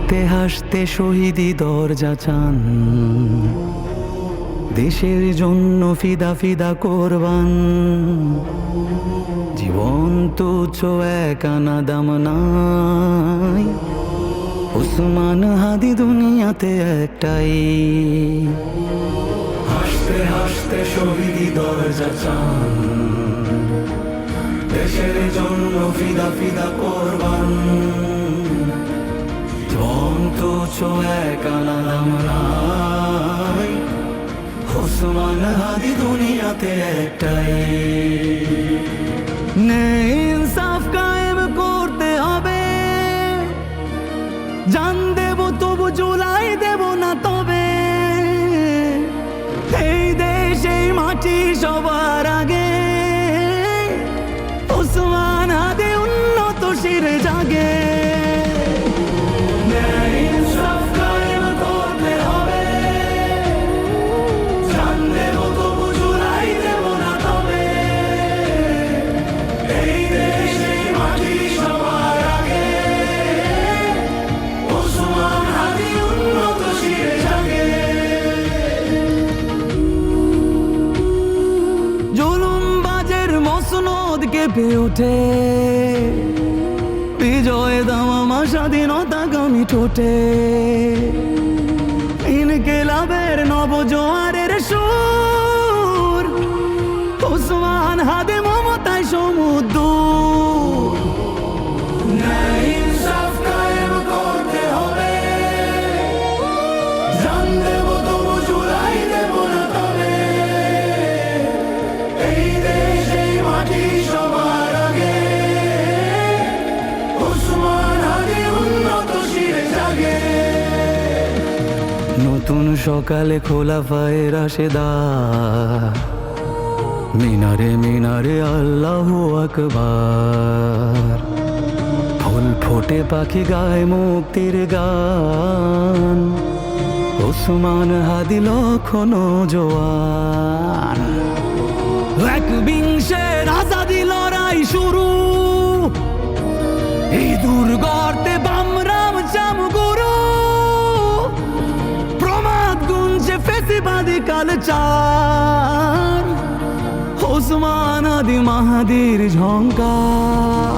হাসতে হাসতে শহীদি দরজা চান, দেশের জন্য ফিদা ফিদা কোরবান। জীবন তুচ্ছ এক আনা দাম নাই, ওসমান হাদি দুনিয়াতে একটাই। হাসতে হাসতে শহীদি দরজা চান, দেশের জন্য ফিদা ফিদা কোরবান। জীবন তুচ্ছ এক আনা দাম নাই, ওসমান হাদি দুনিয়াতে একটাই। ইনসাফ কায়েম করতে হবে, জান দেব তবু জুলাই দেব না তবে। এই দেশ এই মাটি সবার আগে, ওসমান হাদি উন্নত শিরে জাগে। ইনসাফ কায়েম করতে হবে, জান দেব তবু জুলাই দেব না তবে। এই দেশ এই মাটি সবার আগে, ওসমান হাদি উন্নত শিরে জাগে। জুলুমবাজের মসনদ কেঁপে ওঠে, বিজয় দামামা স্বাধীনতাগামী ঠোঁটে। ইনকিলাবের নবজোয়ারের সুর, ওসমান হাদি মমতায় সমুদ্র। ইনসাফ কায়েম করতে হবে, জান দেব তবু জুলাই দেব না তবে। এই দেশ এই মাটি সবার আগে, ওসমান হাদি উন্নত শিরে জাগে। নতুন সকালে খোলাফায়ে রাশেদার, মিনারে মিনারে আল্লাহু আকবার। ফুল ফোটে পাখি গায় মুক্তির গান, ওসমান হাদি লক্ষণ জোয়ান। একবিংশের আজাদি লড়াই শুরু, এই দুর্গতে বামরাম চামগুরু। প্রমাদ গুঞ্জে ফেসিবাদী কালচার, ওসমান হাদি মাহাদির ঝঙ্কার।